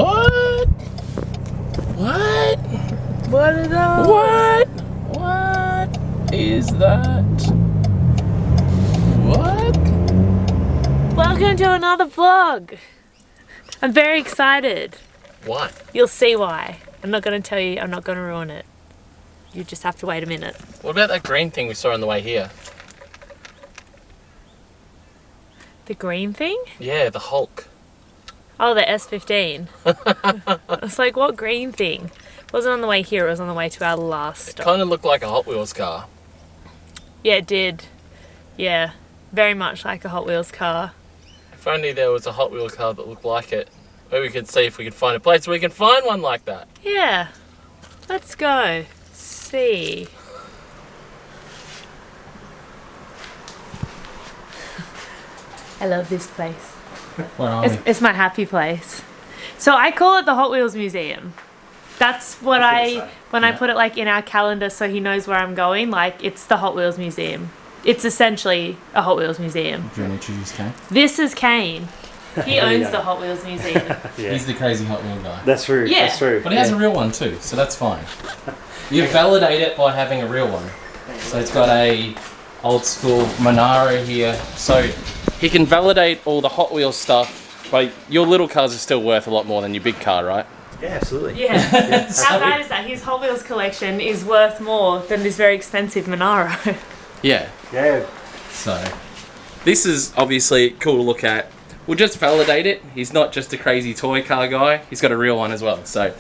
What? What? What are those? What? What is that? What? Welcome to another vlog. I'm very excited. What? You'll see why. I'm not going to tell you. I'm not going to ruin it. You just have to wait a minute. What about that green thing we saw on the way here? The green thing? Yeah, the Hulk. Oh, the S15. I was like, what green thing? It wasn't on the way here. It was on the way to our last It stop. kind of looked like a Hot Wheels car. Yeah, it did. Yeah, very much like a Hot Wheels car. If only there was a Hot Wheels car that looked like it. Maybe we could see if we could find a place where we can find one like that. Yeah. Let's go. See. I love this place. Where are It's my happy place. So I call it the Hot Wheels Museum. That's what I put it like in our calendar so he knows where I'm going, like it's the Hot Wheels Museum. It's essentially a Hot Wheels museum. Do you want to introduce Kane? This is Kane. He owns the Hot Wheels Museum. Yeah. He's the crazy Hot Wheel guy. That's true. Yeah. That's true. But he has a real one too, so that's fine. You validate it by having a real one. So it's got a old school Monaro here. So he can validate all the Hot Wheels stuff, but your little cars are still worth a lot more than your big car, right? Yeah, absolutely. Yeah. How bad is that? His Hot Wheels collection is worth more than this very expensive Monaro. Yeah. Yeah. So this is obviously cool to look at. We'll just validate it. He's not just a crazy toy car guy. He's got a real one as well. So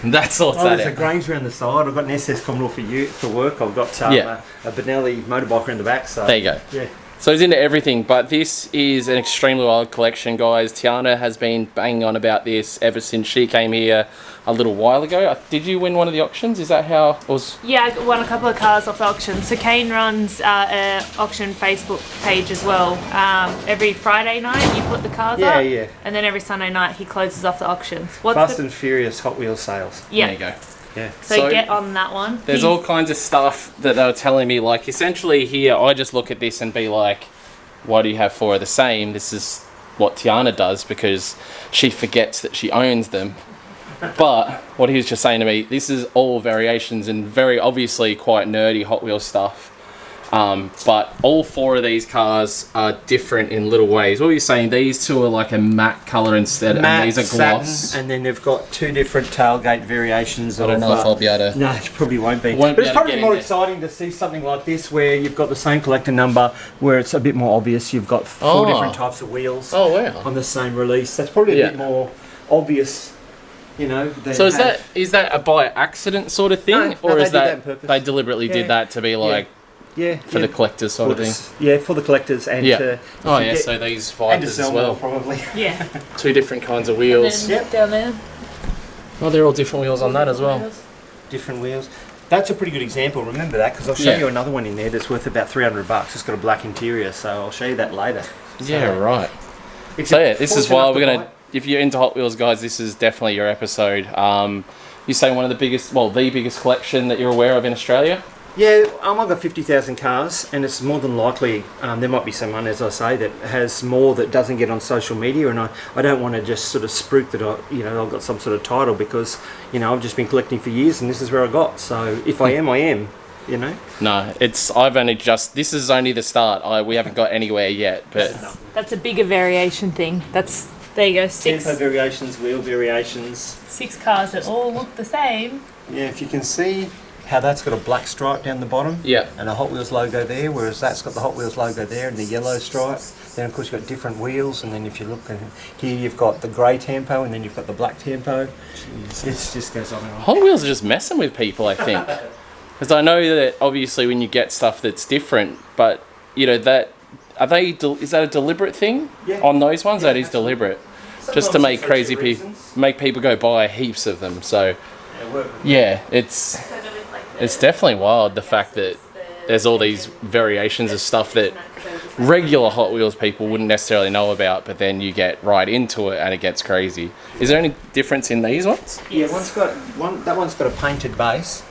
that sorts that There's out. a Grange around the side. I've got an SS Commodore for work. I've got Yeah. a Benelli motorbike around the back. So There you go. Yeah. So he's into everything, but this is an extremely wild collection, guys. Tiana has been banging on about this ever since she came here a little while ago. Did you win one of the auctions? Is that how it was? Yeah, I won a couple of cars off the auction. So Kane runs an auction Facebook page as well. Every Friday night you put the cars up. Yeah. And then every Sunday night he closes off the auctions. Fast and Furious Hot Wheels sales. Yeah. There you go. Yeah. So get on that one. There's all kinds of stuff that they were telling me, like essentially here I just look at this and be like, why do you have four of the same? This is what Tiana does because she forgets that she owns them. But what he was just saying to me, this is all variations and very obviously quite nerdy Hot Wheels stuff. But all four of these cars are different in little ways. What were you saying? These two are like a matte colour instead, and these are gloss. Satin, and then they've got two different tailgate variations. I don't know if I'll be able to. No, it probably won't be. Won't But be it's able to probably get more in there. exciting to see something like this where you've got the same collector number, where it's a bit more obvious. You've got four different types of wheels Oh wow. on the same release. That's probably a bit more obvious, you know. So is that a by accident sort of thing, No, or they is did that that on purpose. they deliberately Yeah. did that to be like for the collectors sort of thing? Yeah, for the collectors and to Oh to yeah, get- so these and to fighters as sell well. more probably. Yeah. Two different kinds of wheels. And then down there. Oh, they're all different wheels on that as well. Different wheels. That's a pretty good example. Remember that because I'll show Yeah. you another one in there that's worth about $300. It's got a black interior, so I'll show you that later. Yeah, right. If So you're yeah, this is fortunate why enough we're to gonna. buy it- If you're into Hot Wheels, guys, this is definitely your episode. You say one of the biggest, well, the biggest collection that you're aware of in Australia. Yeah, I've got 50,000 cars, and it's more than likely there might be someone, as I say, that has more that doesn't get on social media, and I don't want to just sort of spruik that I've got some sort of title because I've just been collecting for years, and this is where I got. So if I am, I am. No, I've only just. This is only the start. We haven't got anywhere yet, but That's a bigger variation thing. There you go. Tempo variations, wheel variations. 6 cars that all look the same. Yeah, if you can see how that's got a black stripe down the bottom. yeah. And a Hot Wheels logo there, whereas that's got the Hot Wheels logo there and the yellow stripe. Then of course you've got different wheels, and then if you look here you've got the grey tempo and then you've got the black tempo. It just goes on and on. Hot Wheels are just messing with people, I think. Because I know that obviously when you get stuff that's different, but is that a deliberate thing Yeah. on those ones? Yeah, That is absolutely. deliberate, just to Sometimes make it's crazy for people, reasons. make people go buy heaps of them. So Yeah, it's definitely wild the fact that there's all these variations of stuff that regular Hot Wheels people wouldn't necessarily know about, but then you get right into it and it gets crazy. Is there any difference in these ones? Yeah, that one's got a painted base.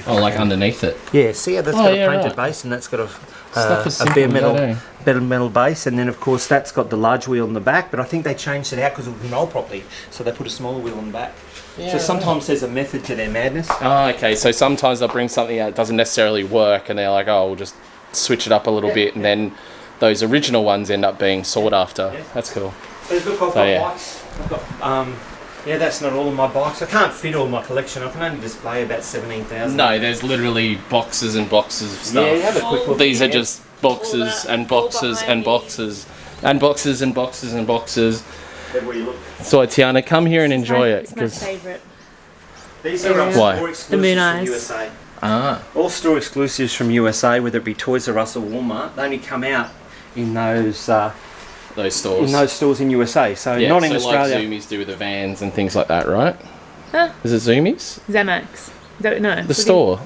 Oh, like underneath it. Yeah, see how that's Oh, got yeah, a painted right. base and that's got Stuff is a simple, bare metal base, and then of course that's got the large wheel in the back, but I think they changed it out because it wouldn't roll properly, so they put a smaller wheel in the back. So sometimes there's a method to their madness. Oh, okay. So sometimes they'll bring something out that doesn't necessarily work, and they're like, "Oh, we'll just switch it up a little bit," and then those original ones end up being sought after. Yeah. That's cool. So look, I've got bikes. I've got, yeah, that's not all of my bikes. I can't fit all my collection. I can only display about 17,000. No, there's literally boxes and boxes of stuff. Yeah, have a quick look. These are Yeah. just boxes and boxes and boxes and boxes and boxes and boxes. Everywhere you look. So Tiana, come here and enjoy it, It's my because favourite. These are Why? store The moon exclusives from eyes. USA. all All store exclusives from USA, whether it be Toys R Us or Walmart, they only come out in those stores in USA. So yeah, not in so Australia. like Zoomies do with the vans and things like that, right? Huh? Is it Zoomies? Zemax. No. The store.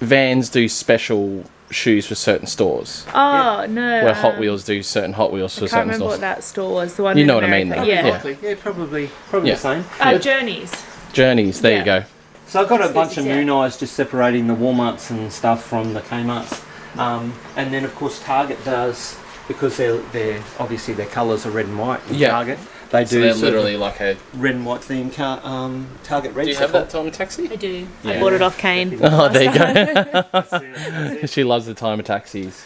Vans do special shoes for certain stores. Oh, no. Where Hot Wheels do certain Hot Wheels for I can't certain remember stores. what that store was. The one You in know what I mean, America. though. Yeah. Likely. Yeah, probably Yeah. the same. Journeys. Journeys, there you Yeah. go. So I've got a bunch of Yeah. moon eyes just separating the Walmarts and stuff from the Kmarts. And then of course Target does, because they're obviously their colours are red and white in Yeah. Target. They So do they're sort of literally like a... red and white theme Target red. Do you have that Time Taxi? I do. Yeah. I bought it off Kane. Oh, there you go. Well, She loves the Timer taxis.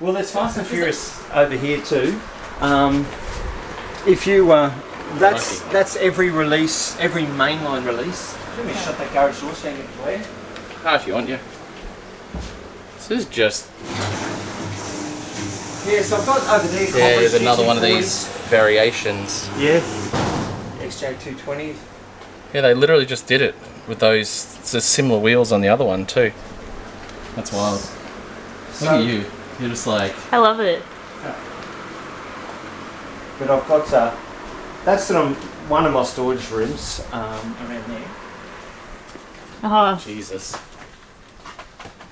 there's Fast and Furious over here too. If you that's every release, every mainline release. Let me shut that garage door so you can get away. Oh, if you want, yeah. This is just... Yeah, so I've got over there. Yeah, Converse there's another one of 240s. these variations. Yeah. XJ220. Yeah, they literally just did it with those similar wheels on the other one too. That's wild. Look at you. You're just like... I love it. But I've got that's one of my storage rooms around there. Oh, Jesus.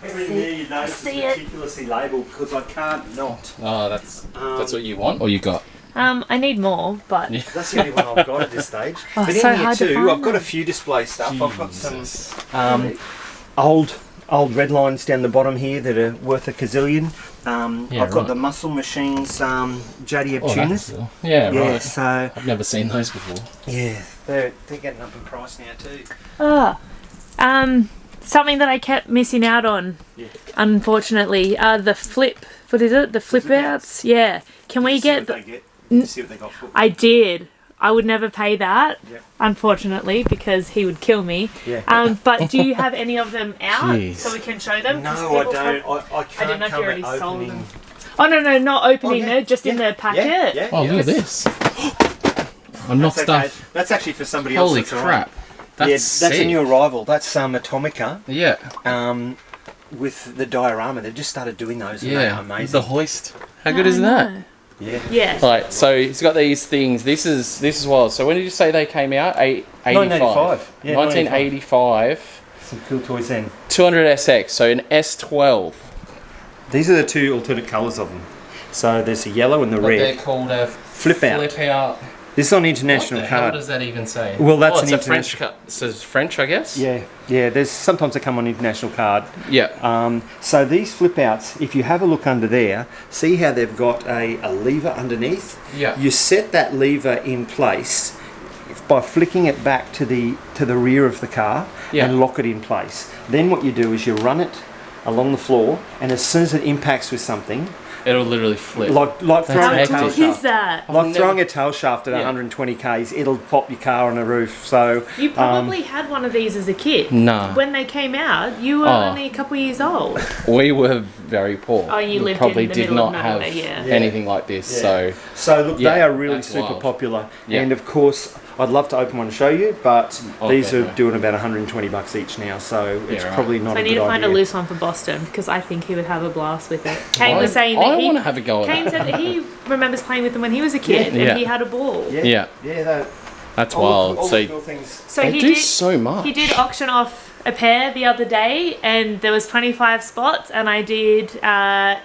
Everything there you notice see is it. meticulously labelled because I can't not. Oh, that's what you want or you got? I need more, but Yeah. That's the only one I've got at this stage. Oh, But so in here hard to too, find I've got a them. few display stuff. I've got some Jesus. old red lines down the bottom here that are worth a gazillion. Yeah, I've got right. the Muscle Machines JDF Oh, tuners. that's cool. Yeah, Yeah, right. so I've never seen those before. yeah, they're getting up in price now too. something that I kept missing out on, Yeah. unfortunately, the flip. What is it? The flip outs. Yeah. Can we See get? what they get. See what they got for. I did. I would never pay that, Yep. unfortunately, because he would kill me. Yeah. But do you have any of them out Jeez. so we can show them? 'Cause No, I people don't. prob- I can't didn't know if you come already at sold opening. them. Oh no, not opening Oh, yeah, it, just in yeah, the packet. Yeah, Oh, yeah. look at this. I'm not That's okay. stuff. That's actually for somebody else. Holy that's all crap. right. That's Yeah, sick. that's a new arrival. That's Atomica. Yeah. With the diorama, they've just started doing those. And Yeah. they're amazing. The hoist. How good is that? Yeah. Yeah. Right, so he's got these things. This is wild. So when did you say they came out? 1985. Yeah, 1985. Some cool toys then. 200 SX, so an S12. These are the two alternate colours of them. So there's the yellow and the But they're red. called a Flip out. Flip out. This is on What international the hell card. does that even say? Well, that's it's an a French international- cut. It says French, I guess. Yeah, yeah. There's sometimes they come on international card. Yeah. So these flip outs, if you have a look under there, see how they've got a lever underneath. Yeah. You set that lever in place by flicking it back to the rear of the car Yeah. and lock it in place. Then what you do is you run it along the floor, and as soon as it impacts with something, It'll literally flip. like That's throwing a hectic. tail What is shaft. that? Like never- throwing a tail shaft at Yeah. 120 k's, it'll pop your car on a roof. So You probably had one of these as a kid. Nah. When they came out, you were Oh. only a couple years old. We were very poor. Oh, you we lived probably in the did middle of not have nowhere, yeah. anything like this. Yeah. So So look, Yeah, they are really that's super wild. popular, Yeah. and of course, I'd love to open one and show you, but these are Okay. doing about 120 bucks each now, so it's right. probably not So I a need good to find idea. a loose one for Boston because I think he would have a blast with it. Kane was saying I that he. want to have a go at Kane that. said that he remembers playing with them when he was a kid Yeah. and he had a ball. Yeah, Yeah. yeah, that, That's all wild. The, all So the cool things. So they he do did. so much. He did auction off a pair the other day, and there was 25 spots, and I did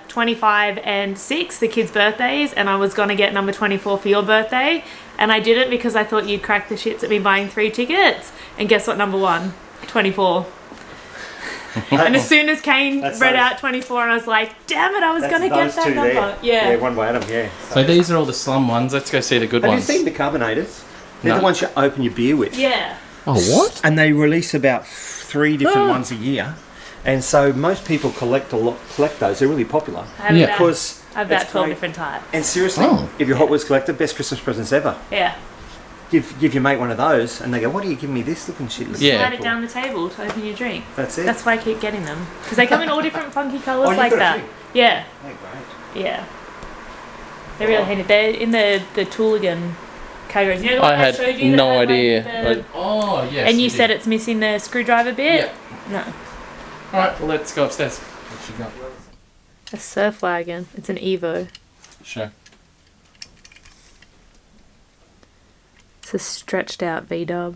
25 and 6, the kids' birthdays, and I was gonna get number 24 for your birthday, and I didn't because I thought you'd crack the shits at me buying 3 tickets. And guess what? Number 1, 24. And as soon as Kane That's read those- out 24, and I was like, damn it, I was That's going to get those that two number. there. Yeah. one by Adam, yeah. So these are all the slum ones. Let's go see the good Have ones. you seen the carbonators? They're No. the ones you open your beer with. Yeah. Oh, what? And they release about 3 different ones a year. And so most people collect those. They're really popular. I have Yeah. about, Because I have about it's 12 great. different types. And seriously, Oh. if you're a Hot Wheels collector, best Christmas presents ever. Yeah. Give your mate one of those, and they go, "What are you giving me this looking shit?" Yeah. Slide it down the table to open your drink. That's it. That's why I keep getting them. Because they come in all different funky colours Oh, you've like got a that. few? Yeah. Yeah, great. Yeah. They're really handy. They're in the Tooligan categories. You know the one I had showed you that no had, like, idea. the- Oh, yes. and you said it's missing the screwdriver bit? Yeah. No. Alright, well, let's go upstairs. What you got? A surf wagon. It's an Evo. Sure. It's a stretched out V-dub.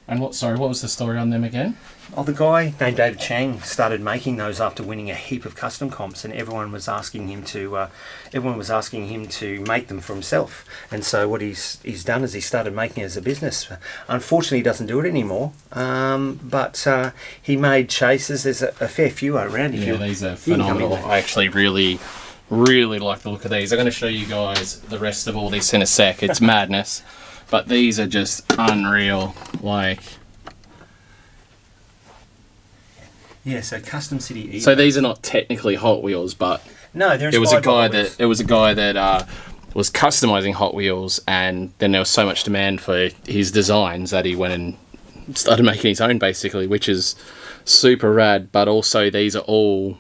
And what was the story on them again? Oh, the guy named David Chang started making those after winning a heap of custom comps, and everyone was asking him to make them for himself. And so what he's done is he started making it as a business. Unfortunately, he doesn't do it anymore. But he made chases. There's a fair few around. Yeah, these are you can come in phenomenal. there. I actually really like the look of these. I'm going to show you guys the rest of all this in a sec. It's madness. But these are just unreal. Like, Yeah, so Custom City Evo. so these are not technically Hot Wheels, but No, they're it was a inspired by guy Hot Wheels. that was customizing Hot Wheels, and then there was so much demand for his designs that he went and started making his own, basically, which is super rad. But also, these are all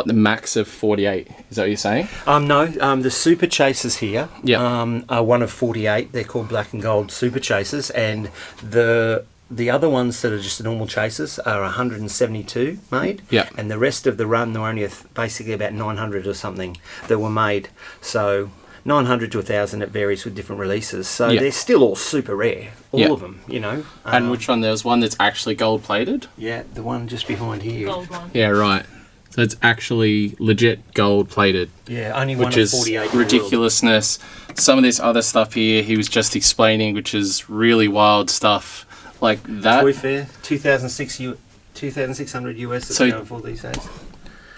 the max of 48. Is that what you're saying? No, the Super Chasers here Yeah. are one of 48. They're called Black and Gold Super Chasers, and the other ones that are just the normal chasers are 172 made. Yeah. And the rest of the run, there were only basically about 900 or something that were made. So 900 to 1,000, it varies with different releases. So Yeah. they're still all super rare, all Yeah. of them, you know. And which one? There was one that's actually gold plated. Yeah, the one just behind here. Gold one. Yeah, right. So it's actually legit gold plated, Yeah, only one which of is 48 in the world. ridiculousness. Some of this other stuff here he was just explaining, which is really wild stuff. Like that, Toy Fair, 2,600 US that's So- going for these days.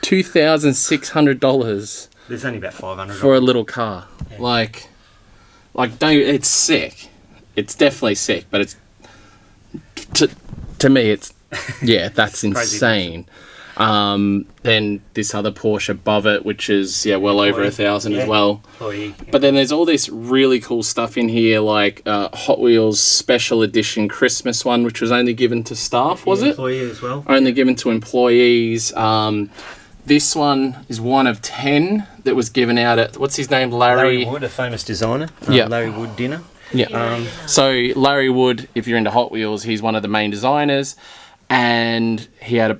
$2,600 There's only about 500 for a little car. Yeah. Like don't. It's sick. It's definitely sick, but it's to me, it's that's insane. Then this other Porsche above it, which is well over 1,000 as well. Employee. But then there's all this really cool stuff in here, like Hot Wheels Special Edition Christmas one, which was only given to staff, was it? Employee as well. Only given to employees. This one is one of 10 that was given out at, what's his name, Larry Wood, a famous designer. Yeah. Larry Wood dinner. Yeah. So Larry Wood, if you're into Hot Wheels, he's one of the main designers, and he had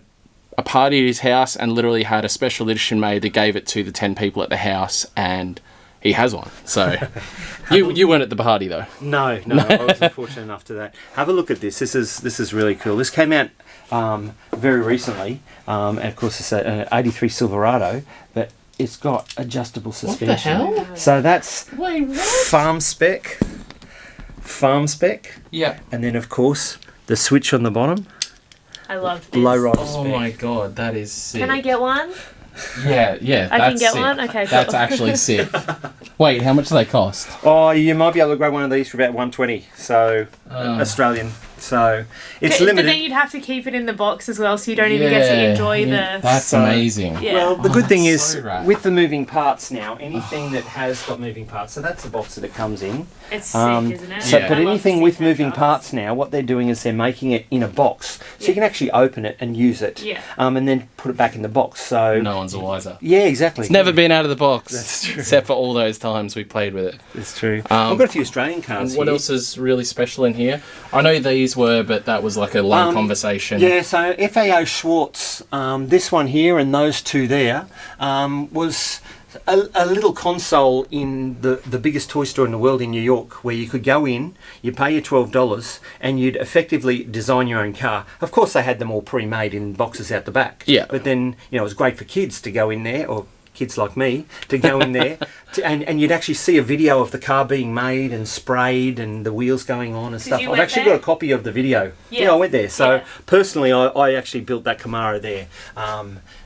a party at his house and literally had a special edition made that gave it to the 10 people at the house, and he has one. So you weren't at the party though. No, I wasn't fortunate enough to that. Have a look at this. This is really cool. This came out very recently, and of course it's an '83 Silverado, but it's got adjustable suspension. hell? So that's Wait, what? farm spec, Yeah. and then of course the switch on the bottom, I loved this. low rider Oh spec. my god, that is sick. Can I get one? Yeah. I can That's get sick. one? Okay, cool. That's actually sick. Wait, how much do they cost? Oh, you might be able to grab one of these for about 120. So Australian. So it's But limited. then you'd have to keep it in the box as well, so you don't even get to enjoy the... That's So- amazing. Yeah. Well, the good thing that's is, so rad. with the moving parts now, anything that has got moving parts, so that's the box that it comes in. It's sick, isn't it? So, Yeah. but I love anything to with see moving cars. parts now, what they're doing is they're making it in a box, so you can actually open it and use it, Yeah. and then put it back in the box. So, No one's a wiser. yeah, exactly. It's never been out of the box. That's true. Except for all those times we played with it. It's true. I've got a few Australian cars And what here. else is really special in here? I know these were, but that was like a long conversation. Yeah, so FAO Schwartz, this one here and those two there, was a little console in the biggest toy store in the world in New York, where you could go in, you pay your $12, and you'd effectively design your own car. Of course, they had them all pre-made in boxes out the back. Yeah. But then, it was great for kids to go in there, or kids like me to go in there, and you'd actually see a video of the car being made and sprayed and the wheels going on and stuff. you I've went actually there? got a copy of the video. Yeah. Yeah, I went there. So Yeah. personally, I actually built that Camaro there.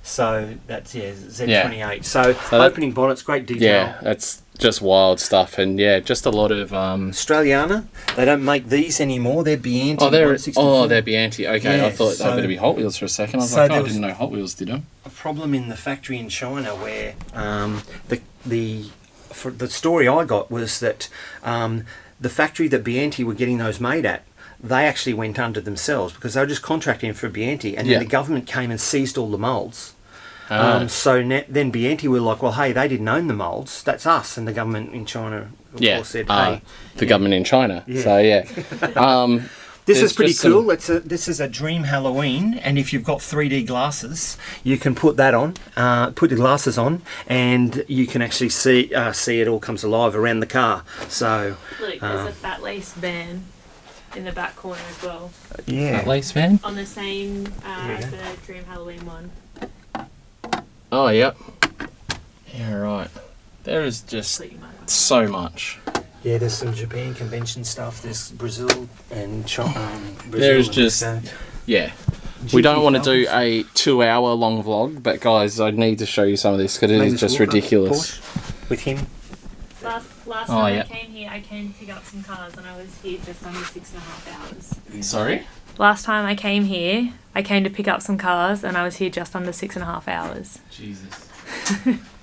So that's Z28. So that- opening bonnets, great detail. Yeah, that's just wild stuff, and yeah, just a lot of Australiana, they don't make these anymore. They're Bianchi. they're 164. Bianchi. Okay, Yeah, I thought so- they were going to be Hot Wheels for a second. I was so like, there I was- didn't know Hot Wheels did them. a problem in the factory in China where the story I got was that the factory that Bianchi were getting those made at, they actually went under themselves because they were just contracting for Bianchi, and Yeah. then the government came and seized all the moulds. Ah. Then Bianchi were like, well, hey, they didn't own the moulds, that's us. And the government in China, of course, said, hey. the government in China. Yeah. So yeah, This There's is pretty just some- cool. This is a Dream Halloween, and if you've got 3D glasses, you can put that on, put the glasses on, and you can actually see it all comes alive around the car. So Look, there's a fat lace band in the back corner as well. yeah, that lace van. On the same as the Dream Halloween one. Oh yep. Yeah, right. There is just Put your mic on. so much. yeah. There's some Japan convention stuff. There's Brazil and China. There's just yeah. We don't want to do a 2-hour long vlog, but guys, I need to show you some of this because it is just ridiculous. with him. Last Oh, time yeah. I came here, I came to pick up some cars and I was here just under 6.5 hours. Sorry. Last time I came here, I came to pick up some cars and I was here just under 6.5 hours. Jesus.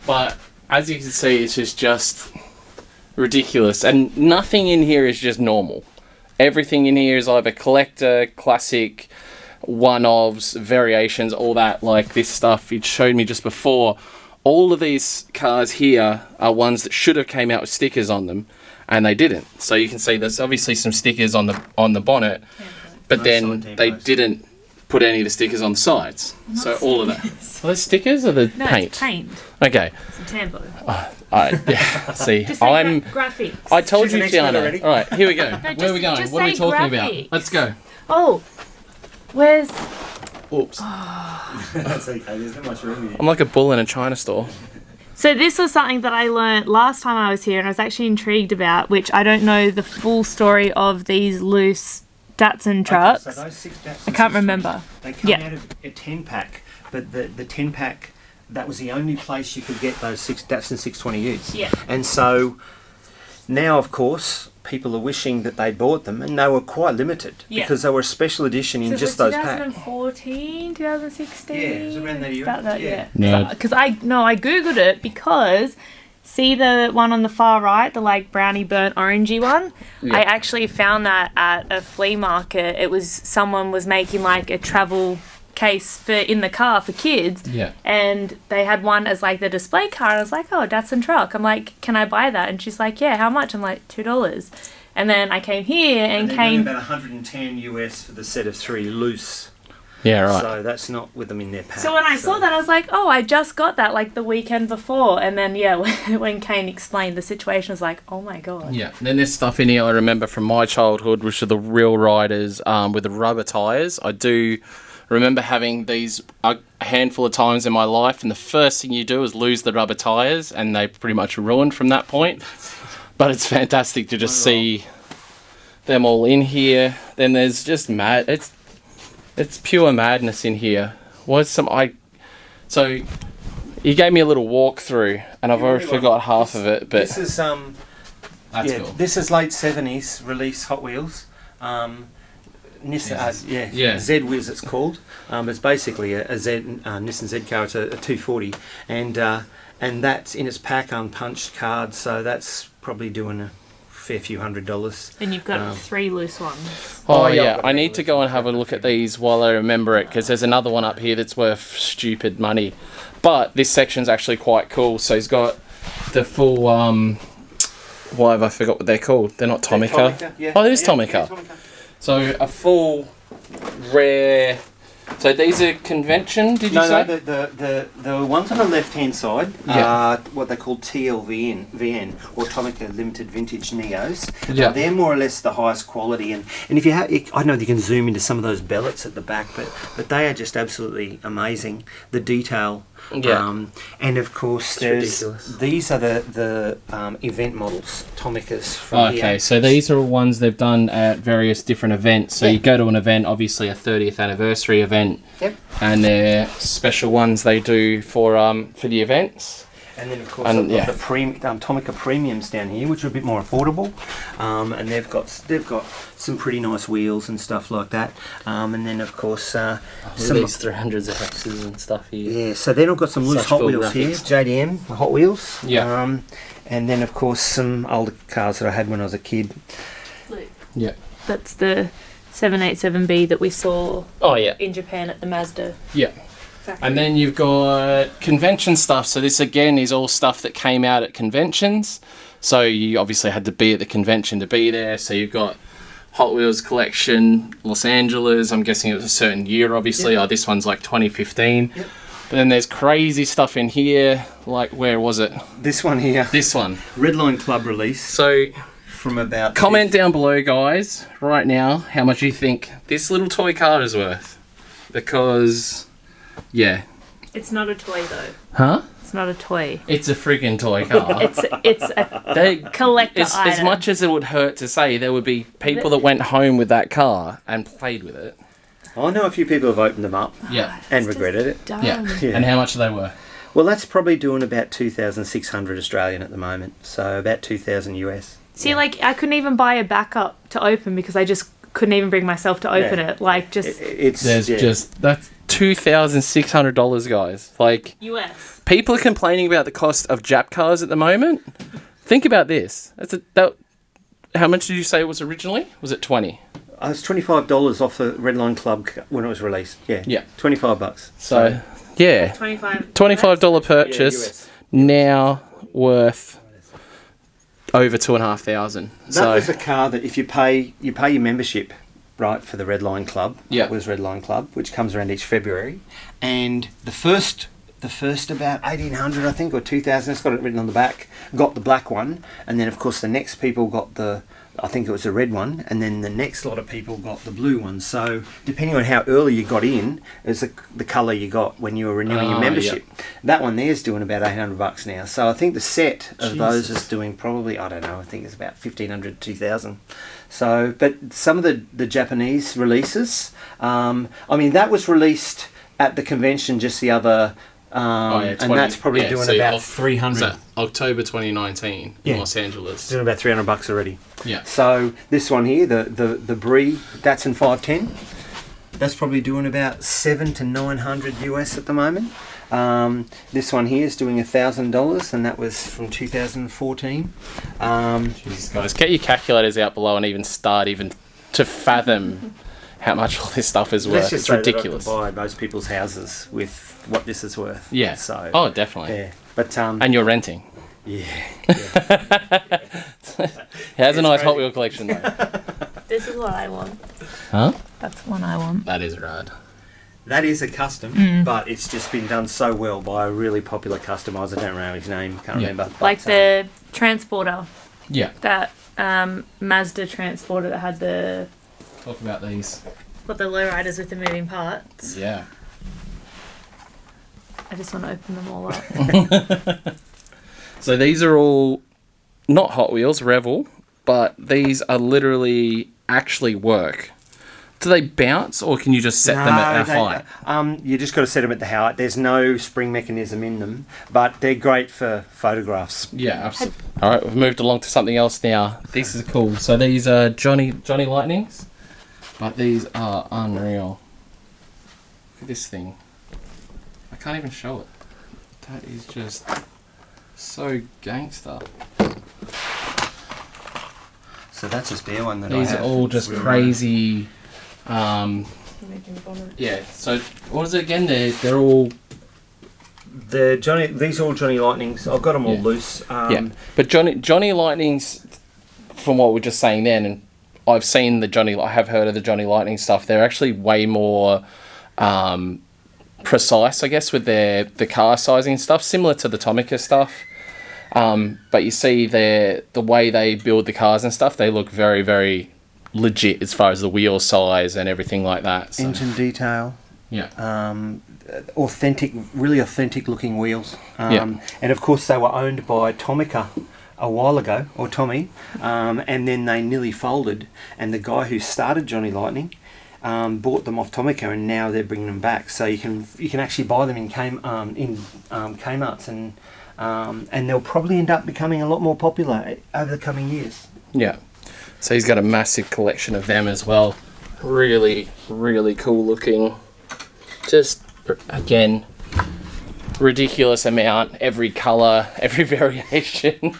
But as you can see, it's just ridiculous, and nothing in here is just normal. Everything in here is either collector, classic, one-offs, variations, all that. Like this stuff it showed me just before. All of these cars here are ones that should have came out with stickers on them, and they didn't. So you can see there's obviously some stickers on the bonnet, but No then side they tempos. didn't put any of the stickers on the sides. So all of that. Are they stickers or the No, paint? it's paint. Okay. It's a tambo. Yeah. See, Just say I'm. graphics. I told She's you, an expert Tiana. already. All right, here we go. Where are we just- going? just What are we say talking graphics. about? Let's go. Oh, where's... Oops. That's okay. There's not much room here. I'm like a bull in a china store. So this was something that I learnt last time I was here and I was actually intrigued about, which I don't know the full story of these loose Datsun trucks. Okay, so those 6 Datsun I can't remember. They come Yeah. out of a 10-pack, but the 10-pack, that was the only place you could get those 6 Datsun 620Us. Yeah. And so now, of course, people are wishing that they bought them, and they were quite limited Yeah. because they were a special edition in So just it was those packs. 2014, 2016? Yeah, it was around that year. About that, Yeah. No. Because I googled it because see the one on the far right, the like brownie burnt orangey one? Yeah. I actually found that at a flea market. It was someone was making like a travel case for in the car for kids. Yeah. And they had one as like the display car. And I was like, oh, Datsun truck. I'm like, can I buy that? And she's like, yeah, how much? I'm like, $2. And then I came here and they're Kane. about 110 US for the set of 3 loose. Yeah, right. So that's not with them in their pack. So when I saw that, I was like, oh, I just got that like the weekend before. And then, yeah, when Kane explained the situation, I was like, oh my God. Yeah. Then there's stuff in here I remember from my childhood, which are the real riders with the rubber tyres. I do remember having these a handful of times in my life, and the first thing you do is lose the rubber tyres, and they pretty much ruined from that point. But it's fantastic to just see them all in here. Then there's just it's pure madness in here. So you gave me a little walkthrough, and I've already forgot half of it. But This is that's cool. This is late 70s release Hot Wheels. Nissan, Yeah. Z-Wiz it's called. It's basically a Nissan Z car. It's a 240, and that's in its pack unpunched card. So that's probably doing a fair few $100s. And you've got 3 loose ones. Oh, Oh, yeah, yeah, I've got I a need to go and have a look at these while I remember it, because there's another one up here that's worth stupid money. But this section's actually quite cool. So he's got the full, why have I forgot what they're called? They're not Tomica. Yeah. Oh, it is Yeah, Tomica. Tomica. So a full rare So these are convention, did you say? No, the ones on the left-hand side are what they call TLVN, or Tomica Limited Vintage Neos. Yeah. They're more or less the highest quality. And if you have, I don't know if you can zoom into some of those bellets at the back, but they are just absolutely amazing. The detail. Yeah. And of course, these are the event models, Tomicas from Okay, here. so these are all ones they've done at various different events. So you go to an event, obviously a 30th anniversary event, and they're special ones they do for the events. And then of course I've got the Tomica premiums down here, which are a bit more affordable, and they've got some pretty nice wheels and stuff like that. And then of course some these 300s of hexes and stuff here. Yeah, so then I've got some loose Such Hot cool Wheels graphics. here, JDM Hot Wheels. Yeah. And then of course some older cars that I had when I was a kid. Yeah. That's the 787B that we saw Oh yeah. in Japan at the Mazda Yeah. factory. And then you've got convention stuff. So this again is all stuff that came out at conventions. So you obviously had to be at the convention to be there. So you've got Hot Wheels collection, Los Angeles. I'm guessing it was a certain year, obviously. Oh, this one's like 2015. But then there's crazy stuff in here. Like, where was it? This one here, This one. Redline Club release So from about... comment down below, guys, right now, how much you think this little toy car is worth. Because, yeah. It's not a toy though. Huh? It's not a toy. It's a friggin' toy car. It's a They, collector as item. much as it would hurt to say, there would be people that went home with that car and played with it. I know a few people have opened them up Yeah. and regretted it. Dumb. Yeah. Yeah. And how much they were? Well, that's probably doing about 2,600 Australian at the moment, so about 2,000 US. See, like I couldn't even buy a backup to open because I just couldn't even bring myself to open Yeah. it. Like just It's That's $2,600, guys. Like, US. people are complaining about the cost of Jap cars at the moment. Think about this. How much did you say it was originally? Was it 20? It's $25 off the Redline Club when it was released. Yeah. Yeah. $25. So, yeah. $25 purchase, US. now worth over 2,500. That was a car that if you pay your membership, right, for the Redline Club. Yeah. It was Redline Club, which comes around each February. And the first about 1,800, I think, or 2,000, it's got it written on the back, got the black one. And then, of course, the next people got I think it was the red one. And then the next lot of people got the blue one. So, depending on how early you got in, is the colour you got when you were renewing your membership. Yeah. That one there's doing about $800 now. So, I think the set of those is doing probably, I don't know, I think it's about 1,500, 2,000. So, but some of the Japanese releases, I mean, that was released at the convention just the other, and that's probably doing about 300. October 2019 in Los Angeles. Doing about $300 already. Yeah. So this one here, the Brie Datsun 510, that's probably doing about 700 to 900 US at the moment. This one here is doing $1,000, and that was from 2014. Jesus, guys, get your calculators out below and even start to fathom how much all this stuff is Let's worth. just It's say that I ridiculous. could buy most people's houses with what this is worth. Yeah. So. Oh, definitely. Yeah. But And you're renting. yeah. He has a nice Hot Wheel collection, though. This is what I want. Huh? That's one I want. That is rad. That is a custom, but it's just been done so well by a really popular customizer. I don't know his name, can't remember. But, Like the transporter, Yeah. that Mazda transporter that had the Talk about these. lowriders with the moving parts. Yeah. I just want to open them all up. So these are all not Hot Wheels, Revel, but these are literally actually work. Do they bounce, or can you just set them at a height? You just got to set them at the height. There's no spring mechanism in them, but they're great for photographs. Yeah, absolutely. All right, we've moved along to something else now. These are cool. So these are Johnny Lightnings, but these are unreal. Look at this thing. I can't even show it. That is just so gangster. So that's a spare one that These I are have. all just crazy. Yeah. So what is it again? They're all. These are all Johnny Lightnings. I've got them all Yeah. loose. Yeah. But Johnny Lightnings, from what we we're just saying then, and I have heard of the Johnny Lightning stuff. They're actually way more precise, I guess, with the car sizing and stuff, similar to the Tomica stuff. But you see the way they build the cars and stuff, they look very, very legit as far as the wheel size and everything like that. So. Engine detail. Yeah. Really authentic looking wheels. Yeah. And of course they were owned by Tomica a while ago, or Tommy, and then they nearly folded, and the guy who started Johnny Lightning bought them off Tomica, and now they're bringing them back. So you can actually buy them in Kmart's, and they'll probably end up becoming a lot more popular over the coming years. Yeah. So he's got a massive collection of them as well. Really, really cool looking. Just, again, ridiculous amount. Every colour, every variation.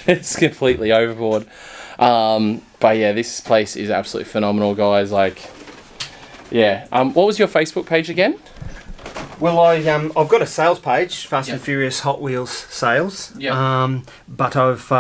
It's completely overboard. But yeah, this place is absolutely phenomenal, guys. Like, yeah. What was your Facebook page again? Well, I've got a sales page, Fast and Furious Hot Wheels sales. Yeah. But I've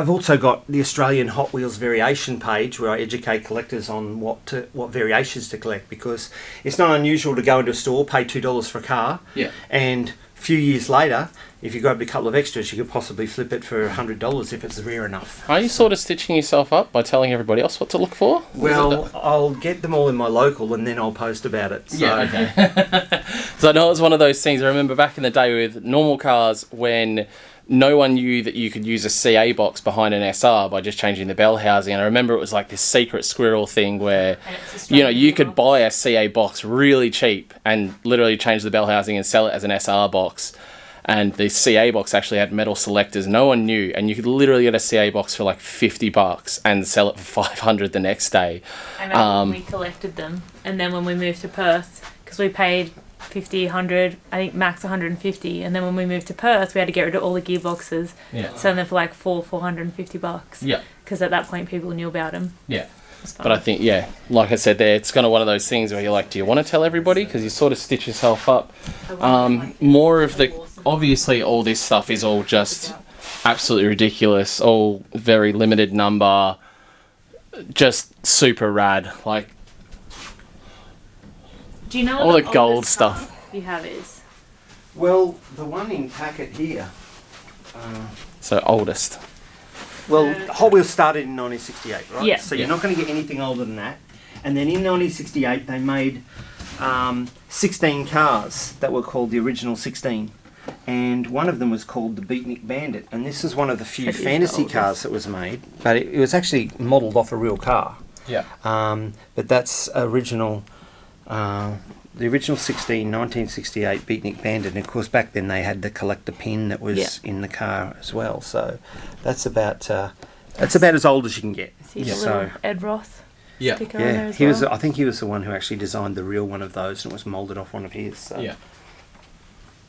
also got the Australian Hot Wheels variation page where I educate collectors on what variations to collect, because it's not unusual to go into a store, pay $2 for a car, and a few years later, if you grabbed a couple of extras, you could possibly flip it for $100 if it's rare enough. Are you sort of stitching yourself up by telling everybody else what to look for? Well, I'll get them all in my local and then I'll post about it. So. Yeah, okay. So I know it was one of those things. I remember back in the day with normal cars when no one knew that you could use a CA box behind an SR by just changing the bell housing. And I remember it was like this secret squirrel thing where, you could buy a CA box really cheap and literally change the bell housing and sell it as an SR box. And the CA box actually had metal selectors. No one knew. And you could literally get a CA box for like $50 and sell it for $500 the next day. I remember when we collected them. And then when we moved to Perth, because we paid 50, 100, I think max 150. And then when we moved to Perth, we had to get rid of all the gearboxes. Yeah. Sell them for like $450. Yeah. Because at that point, people knew about them. Yeah. But I think, like I said there, it's kind of one of those things where you're like, do you want to tell everybody? Because you sort of stitch yourself up. More of the... Obviously, all this stuff is all just absolutely ridiculous. All very limited number. Just super rad. Like... Do you know all what the gold stuff you have is? Well, the one in packet here... So, oldest. Well, Hot Wheels started in 1968, right? Yeah. So you're not going to get anything older than that. And then in 1968, they made 16 cars that were called the original 16. And one of them was called the Beatnik Bandit. And this is one of the few fantasy cars that was made. But it was actually modelled off a real car. Yeah. But that's original... the original 1968 Beatnik Bandit, and of course back then they had the collector pin that was in the car as well. So that's about as old as you can get. See the little Ed Roth sticker on there as he well? was. I think he was the one who actually designed the real one of those, and it was moulded off one of his. So. Yeah.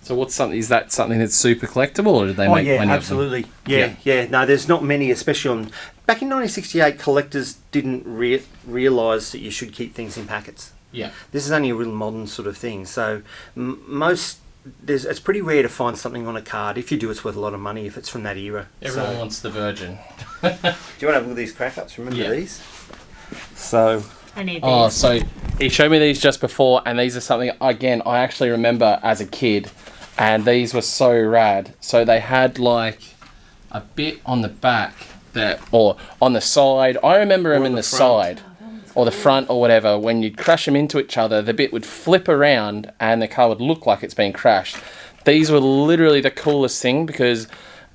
So is that something that's super collectible, or did they make many absolutely. of them? Yeah. No, there's not many, especially on... Back in 1968, collectors didn't realise that you should keep things in packets. Yeah. This is only a real modern sort of thing. So it's pretty rare to find something on a card. If you do, it's worth a lot of money if it's from that era. Everyone wants the Virgin. Do you want to have a look at these crack-ups? Remember these? So... I need these. Oh, so he showed me these just before, and these are something, again, I actually remember as a kid, and these were so rad. So they had like a bit on the back or on the side. I remember them in the side. Or the front or whatever, when you'd crash them into each other, the bit would flip around and the car would look like it's been crashed. These were literally the coolest thing, because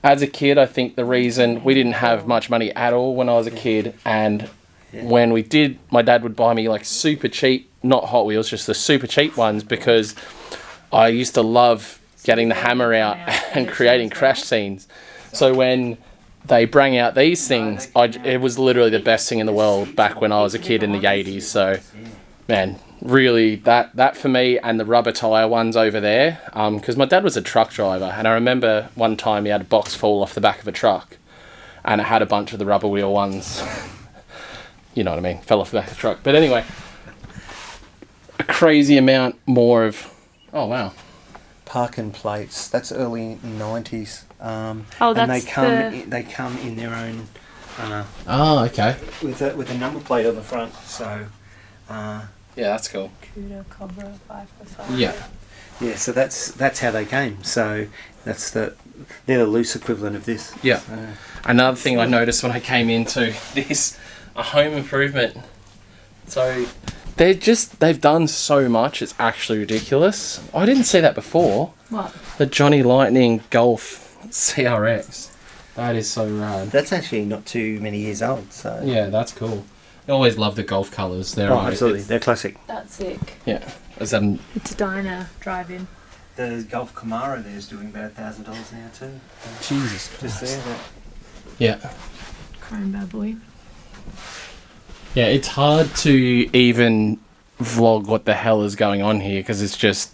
as a kid, I think the reason we didn't have much money at all when I was a kid, and when we did, my dad would buy me like super cheap, not Hot Wheels, just the super cheap ones, because I used to love getting the hammer out and creating crash scenes. So when they bring out these things, it was literally the best thing in the world back when I was a kid in the 80s. So, man, really, that for me, and the rubber tyre ones over there, because my dad was a truck driver, and I remember one time he had a box fall off the back of a truck, and it had a bunch of the rubber wheel ones. You know what I mean? Fell off the back of the truck. But anyway, a crazy amount more of... Oh, wow. Parkin plates. That's early 90s. That's and they come in their own okay. with a number plate on the front. So Yeah, that's cool. Cuda Cobra 5x5. Yeah. Yeah, so that's how they came. So they're the loose equivalent of this. Yeah. So, Another thing I noticed when I came into this, a home improvement. So they've done so much, it's actually ridiculous. I didn't see that before. What? The Johnny Lightning Golf CRX. That is so rad. that's actually not too many years old. So Yeah, that's cool. I always love the Golf colours. They're absolutely, they're classic. That's sick. Yeah. It's a diner drive-in. The Golf Camaro there is doing about $1,000 now too. Jesus Just there. Yeah. Chrome bad boy. Yeah, it's hard to even vlog what the hell is going on here because it's just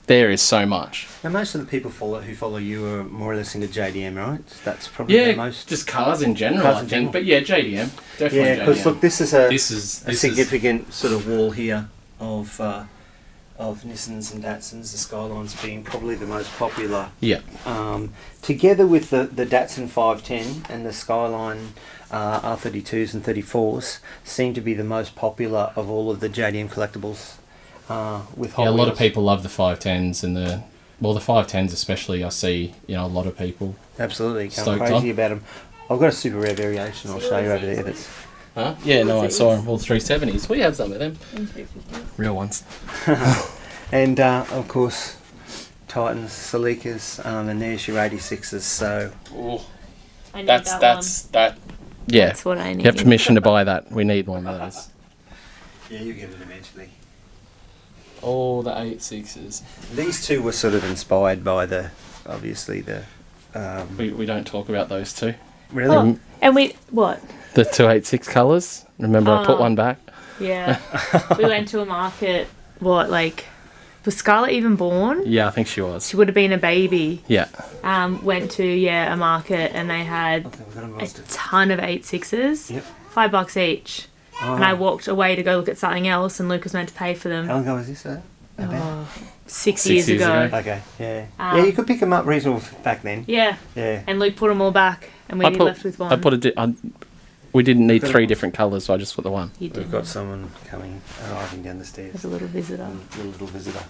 there is so much. And most of the people who follow you are more or less into JDM, right? That's probably the most. Just cars in general, Cars I in think. general. But yeah, JDM definitely. Yeah, because JDM. look, this is a This significant sort of wall here of Nissans and Datsuns. The Skyline's being probably the most popular. Yeah. Together with the Datsun 510 and the Skyline R32s and 34s seem to be the most popular of all of the JDM collectibles. With Hot Yeah, a lot of Wheels. people love the 510s and the 510s especially. I see, a lot of people. Absolutely, going Stoked crazy on. about them. I've got a super rare variation. I'll show you over there. That's Huh? Yeah, no, I saw them. All 370s. We have some of them. And 350. Real ones. and of course Titans, Celica's, and there's your 86s. So I need That's that one. yeah. That's what I need. You have permission to buy that. We need one of those. yeah, you get it eventually. All the 86s. These two were sort of inspired by obviously the. We don't talk about those two. Really? Oh, and what? The 286 colours. Remember, I put Oh. one back. Yeah. We went to a market, was Scarlett even born? Yeah, I think she was. She would have been a baby. Yeah. Went to, a market and they had Okay, we've got them a roasted. ton of 86s. Yep. $5 each. Oh. And I walked away to go look at something else and Luke was meant to pay for How them. long ago was this? About? Oh, 6 6 years years ago. ago. Okay. Yeah. Um, yeah, you could pick them up reasonable back then. Yeah. Yeah. And Luke put them all back and we left with one. I put we didn't need 3 different colours, so I just put the one. You We've did. got someone arriving down the As stairs. a little visitor. A little visitor.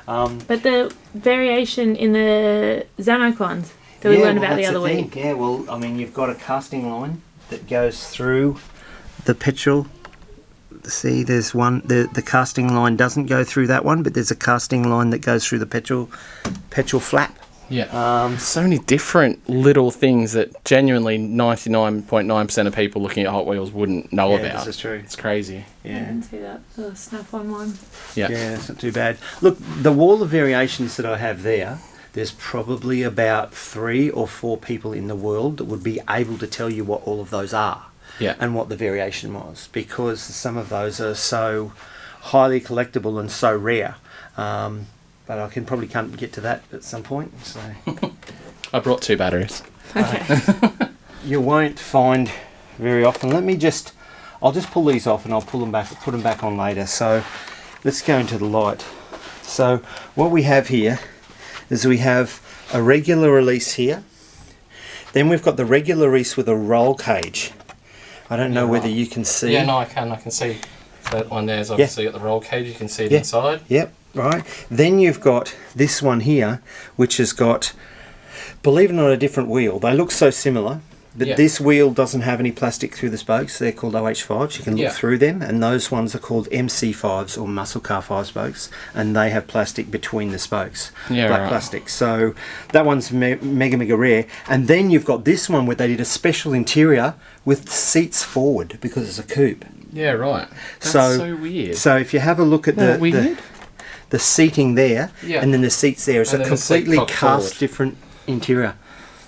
But the variation in the Zamocons that we learned about the other week. Yeah, well, I mean, you've got a casting line that goes through the petrol. See, there's one. The casting line doesn't go through that one, but there's a casting line that goes through the petrol flap. Yeah. So many different little things that genuinely 99.9% of people looking at Hot Wheels wouldn't know Yeah, about. this is true. It's crazy. I Yeah. didn't see that. The Snap-on one. Yeah. Yeah, it's not too bad. Look, the wall of variations that I have there's probably about 3 or 4 people in the world that would be able to tell you what all of those are. Yeah. And what the variation was, because some of those are so highly collectible and so rare. But I can probably get to that at some point. So I brought 2 batteries. Okay. you won't find very often. I'll just pull these off and I'll put them back on later. So let's go into the light. So what we have here is we have a regular release here. Then we've got the regular release with a roll cage. I don't know whether you can see. Yeah, no, I can see. So that one there's obviously got the roll cage, you can see it inside. Yep, right. Then you've got this one here, which has got, believe it or not, a different wheel. They look so similar, but this wheel doesn't have any plastic through the spokes. They're called OH5s. You can look through them, and those ones are called MC5s or muscle car 5 spokes, and they have plastic between the spokes. Yeah, black right. plastic. So that one's mega rare. And then you've got this one where they did a special interior with seats forward because it's a coupe. Yeah, right. That's So- so weird. So if you have a look at the seating there, and then the seats there, it's And a then the seat completely cock cast forward. different interior.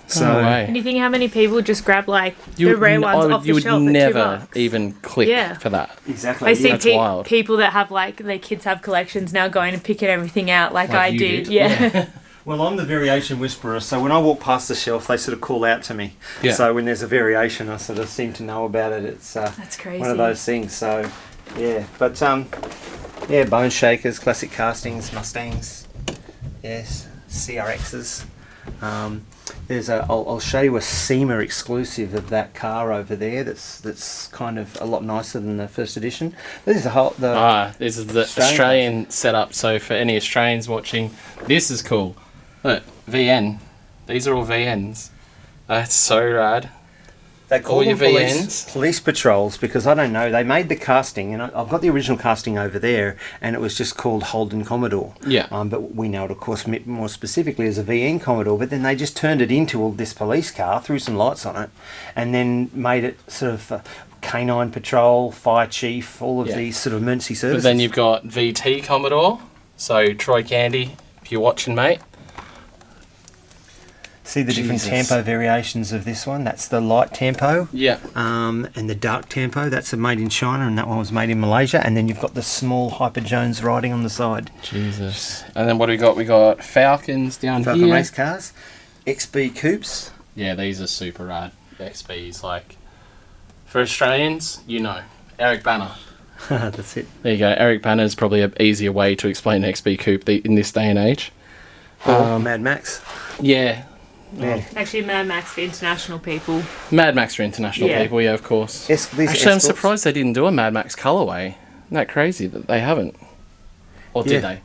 So No way. And you think how many people just grab the rare ones off you the would shelf never at $2? even click Yeah. for that. exactly. I see That's wild. people that have their kids have collections now going and picking everything out like I you did. did. Yeah. Well, I'm the variation whisperer, so when I walk past the shelf, they sort of call out to me. Yeah. So when there's a variation, I sort of seem to know about it. It's That's crazy. one of those things. So yeah, but bone shakers, classic castings, Mustangs, yes, CRXs. I'll show you a SEMA exclusive of that car over there. That's kind of a lot nicer than the first edition. This is This is the Australian setup. So for any Australians watching, this is cool. Look, VN. These are all VNs. That's so rad. They call all them your VNs. police patrols because I don't know. They made the casting, and I've got the original casting over there, and it was just called Holden Commodore. Yeah. But we know it, of course, more specifically as a VN Commodore. But then they just turned it into all this police car, threw some lights on it, and then made it sort of canine patrol, fire chief, all of these sort of emergency services. But then you've got VT Commodore. So Troy Candy, if you're watching, mate. See the different tempo variations of this one? That's the light tempo. Yeah. And the dark tempo, that's made in China, and that one was made in Malaysia. And then you've got the small Hyper Jones riding on the side. Jesus. And then what do we got? We got Falcons down Falcon here. race cars, XB coupes. Yeah, these are super rad. XBs, like, for Australians, you know, Eric Banner. That's it. There you go. Eric Banner is probably an easier way to explain XB coupe in this day and age. Mad Max. Yeah. Yeah. Actually, Mad Max for international people. Mad Max for international people, yeah, of course. These Actually, I'm surprised they didn't do a Mad Max colourway. Isn't that crazy that they haven't? Or did they?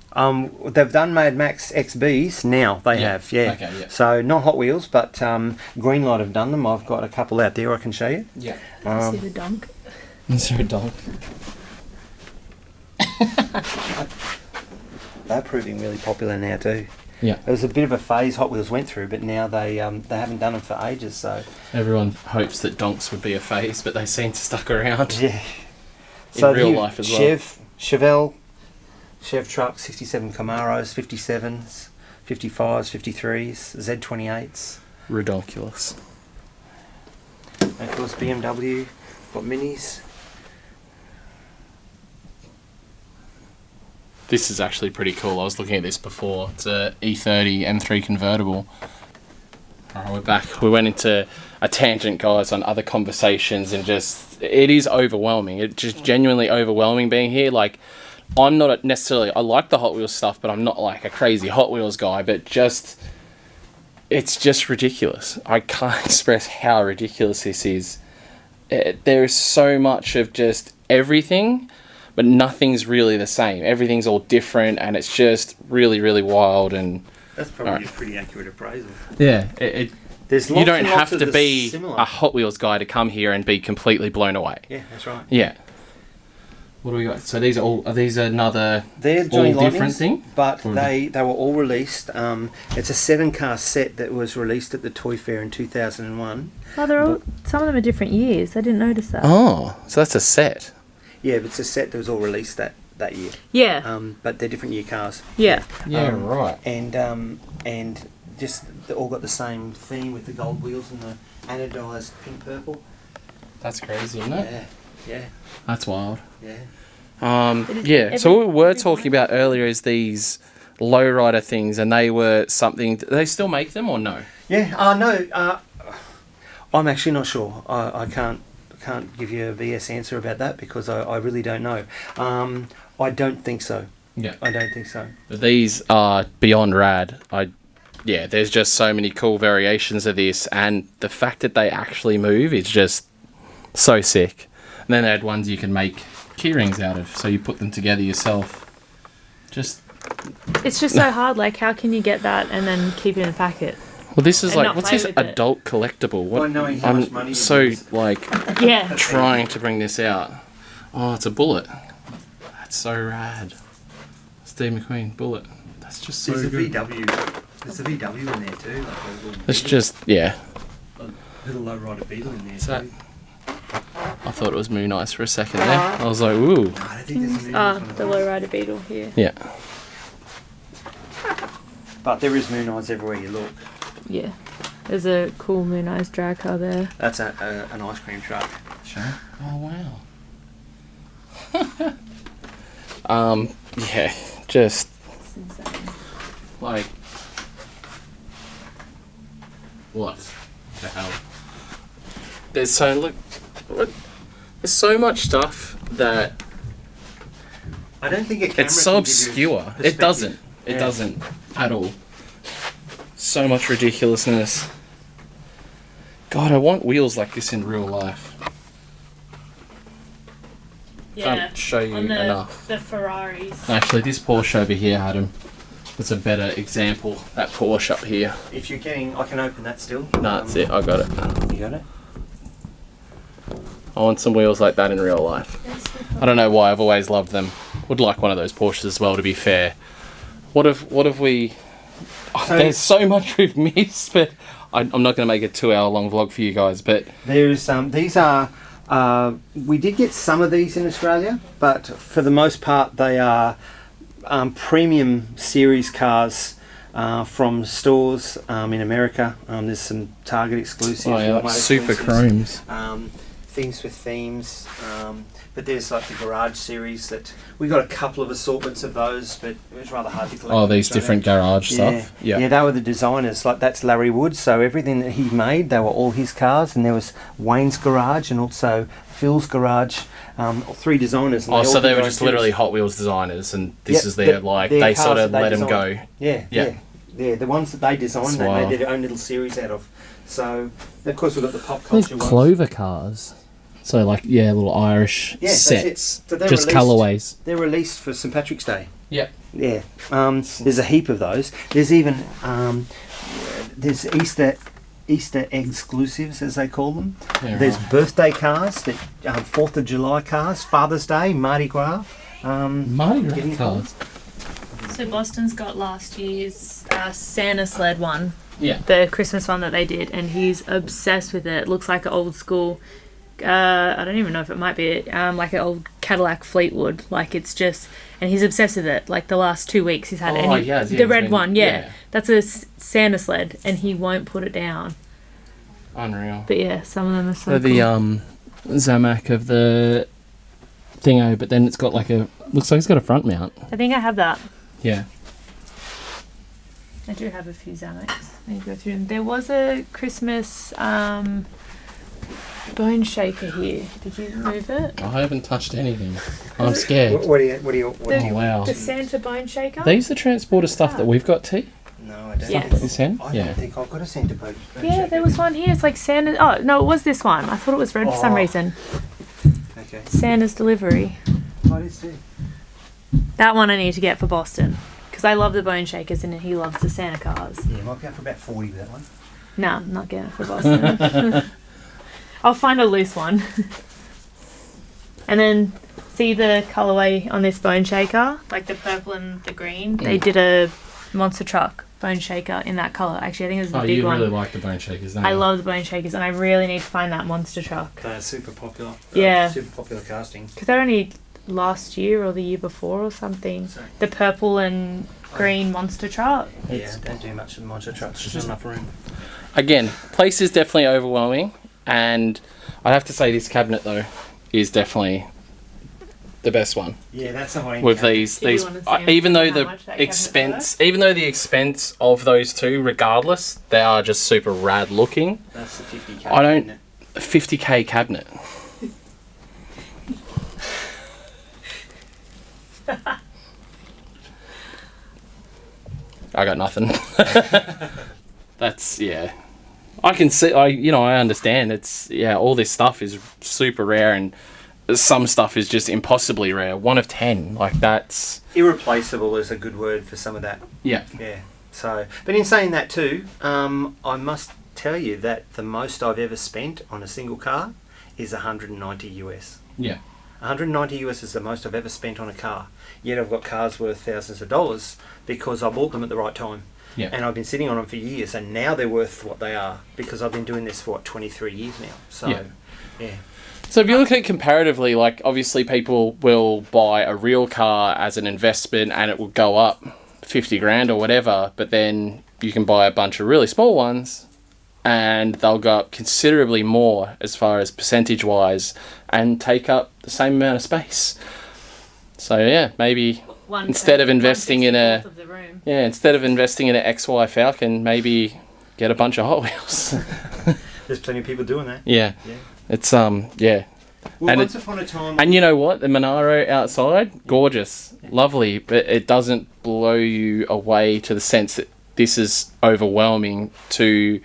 They've done Mad Max XBs now. They have, yeah. Okay, yeah. So not Hot Wheels, but Greenlight have done them. I've got a couple out there I can show you. Yeah. See the donk. Is there a dog? They're proving really popular now too. Yeah. It was a bit of a phase Hot Wheels went through, but now they haven't done them for ages. So Everyone hopes that donks would be a phase, but they seem to stuck around. yeah. In real life as well. Chev trucks, 67 Camaros, 57s, 55s, 53s, Z28s. Ridiculous. And of course BMW, got minis. This is actually pretty cool. I was looking at this before. It's a E30 M3 convertible. Alright, we're back. We went into a tangent, guys, on other conversations, and just, it is overwhelming. It's just genuinely overwhelming being here. Like, I'm not necessarily, I like the Hot Wheels stuff, but I'm not like a crazy Hot Wheels guy, but just, it's just ridiculous. I can't express how ridiculous this is. There is so much of just everything, but nothing's really the same. Everything's all different, and it's just really, really wild. And That's probably a pretty accurate appraisal. yeah, There's you don't have to be a Hot Wheels guy to come here and be completely blown away. Yeah, that's right. Yeah. What do we got? So these are another They're all Johnny different Lightnings, thing? but they were all released. It's a 7-car set that was released at the Toy Fair in 2001. Oh, they're all. Some of them are different years. I didn't notice that. Oh, so that's a set. Yeah, but it's a set that was all released that year. Yeah. But they're different year cars. Yeah. Yeah, right. And just they all got the same theme with the gold wheels and the anodized pink purple. That's crazy, isn't it? Yeah. That's wild. Yeah. Yeah. So what we were talking about earlier is these lowrider things, and they were something. Do they still make them or no? Yeah. No. I'm actually not sure. I can't give you a BS answer about that because I really don't know. I don't think so. Yeah. I don't think so. But these are beyond rad. There's just so many cool variations of this, and the fact that they actually move is just so sick. And then they had ones you can make key rings out of, so you put them together yourself. It's just so hard. Like, how can you get that and then keep it in a packet? Well, this is And like, not what's play this with it. adult collectible? What? By knowing how much money I'm you so use. like Yeah. trying to bring this out. Oh, it's a bullet. That's so rad. Steve McQueen bullet. That's just so There's a good. VW. There's a VW in there too. Like a little It's Beetle. just Little lowrider Beetle in there Is that- too. I thought it was Moon Ice for a second there. I was like, ooh. No, I don't think there's a Moon Eyes on The lowrider beetle here. Yeah. But there is Moon Eyes everywhere you look. Yeah. There's a cool Moon Eyes drag car there. That's an ice cream truck. Sure. Oh wow. Yeah, just It's insane. like what the hell? There's so much stuff that I don't think a camera it's so can give you obscure. It perspective. doesn't. It Yeah. doesn't at all. So much ridiculousness. God, I want wheels like this in real life. Can't show you enough. The Ferraris. Actually, this Porsche over here, Adam, was a better example. That Porsche up here. If you're getting, I can open that still. No, that's it. I got it. You got it? I want some wheels like that in real life. I don't know why. I've always loved them. Would like one of those Porsches as well, to be fair. What have we... Oh, there's so much we've missed, but I'm not going to make a 2-hour long vlog for you guys, but... There's, these are... we did get some of these in Australia, but for the most part they are premium series cars from stores in America. There's some Target exclusives. Oh, yeah, like super chromes. Things with themes. But there's like the garage series that we got a couple of assortments of those, but it was rather hard to collect. Oh, these different garage stuff. Yeah, they were the designers. Like that's Larry Wood. So everything that he made, they were all his cars. And there was Wayne's garage and also Phil's garage. 3 designers. And so they were just literally Hot Wheels designers, and this is their they sort of let them go. Yeah. The ones that they designed, they made their own little series out of. So of course we've got the pop culture ones. Clover cars. So like little Irish sets, so just colourways. They're released for St Patrick's Day. Yep. Yeah. There's a heap of those. There's even there's Easter egg exclusives, as they call them. Yeah, there's birthday cars, that 4th of July cars, Father's Day, Mardi Gras. Mardi Gras cars. So Boston's got last year's Santa sled one. Yeah. The Christmas one that they did, and he's obsessed with it. It looks like an old school. I don't even know if it might be like an old Cadillac Fleetwood. Like it's just, and he's obsessed with it. Like the last 2 weeks he's had it. The red one, that's a Santa sled, and he won't put it down. Unreal. But yeah, some of them are so the cool. Zamac of the thingo, but then it's got like looks like it's got a front mount. I think I have that. Yeah. I do have a few Zamacs. Let me go through them. There was a Christmas bone shaker here. Did you move it? I haven't touched anything. I'm scared. What do you? Wow. The Santa bone shaker. These the transporter stuff that we've got, T? No, I don't. Yes. This end? I don't think I've got a Santa bone Yeah, shaker. there was one here. It's like Santa. Oh no, it was this one. I thought it was red for some reason. Okay. Santa's delivery. What is it? That one I need to get for Boston because I love the bone shakers and he loves the Santa cars. Yeah, might be out for about 40 with that one. No, I'm not getting it for Boston. I'll find a loose one. And then see the colourway on this bone shaker, like the purple and the green. They did a monster truck bone shaker in that colour. Actually, I think it was the big one. You really like the bone shakers, don't you? I love the bone shakers, and I really need to find that monster truck. They're super popular. Yeah. Super popular casting. Because they're only last year or the year before or something. Sorry. The purple and green monster truck. Yeah, don't do much with the monster trucks. There's not enough room. Again, place is definitely overwhelming, and I'd have to say this cabinet though is definitely the best one. Yeah, that's the one. With these, even though the expense of those two, regardless, they are just super rad looking. That's the 50K. I don't 50K cabinet. I got nothing. That's I can see. I understand. It's all this stuff is super rare, and some stuff is just impossibly rare. 1 of 10. Like that's irreplaceable is a good word for some of that. Yeah. Yeah. So, but in saying that too, I must tell you that the most I've ever spent on a single car is 190 US. Yeah. 190 US is the most I've ever spent on a car. Yet I've got cars worth thousands of dollars because I bought them at the right time. Yeah. And I've been sitting on them for years, and now they're worth what they are because I've been doing this for 23 years now. So, yeah. So if you look at it comparatively, like obviously people will buy a real car as an investment and it will go up 50 grand or whatever, but then you can buy a bunch of really small ones and they'll go up considerably more as far as percentage wise and take up the same amount of space. So yeah, maybe instead of investing in an XY Falcon, maybe get a bunch of Hot Wheels. There's plenty of people doing that. Yeah. It's Well, and once upon a time. and you know what? The Monaro outside, gorgeous, lovely, but it doesn't blow you away to the sense that this is overwhelming for me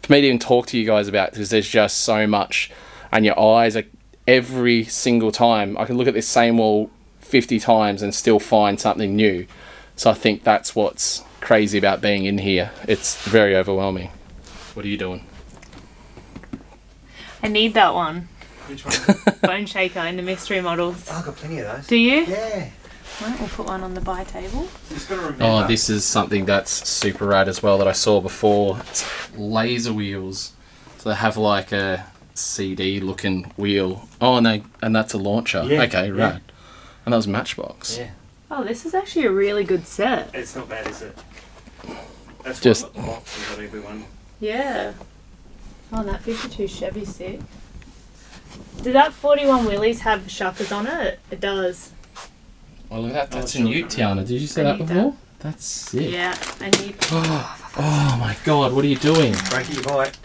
to even talk to you guys about, because there's just so much, and your eyes are every single time. I can look at this same wall 50 times and still find something new. So I think that's what's crazy about being in here. It's very overwhelming. What are you doing? I need that one. Which one? Bone shaker in the mystery models. Oh, I've got plenty of those. Do you? Yeah. Right, we'll put one on the buy table. Just got to remember. Oh, this is something that's super rad as well that I saw before. It's laser wheels. So they have like a CD looking wheel. Oh, and that's a launcher. Yeah, Okay, yeah. rad. And that was Matchbox. Yeah. Oh, this is actually a really good set. It's not bad, is it? That's Just- what boxes got everyone. Yeah. Oh, and that 52 Chevy sick. Did that 41 Willys have shuckers on it? It does. Oh, look at that. That's Oh, a sure. Ute, Tiana. Did you see I that need before? That's sick. Yeah, I need. Oh my god, what are you doing? Break your bite.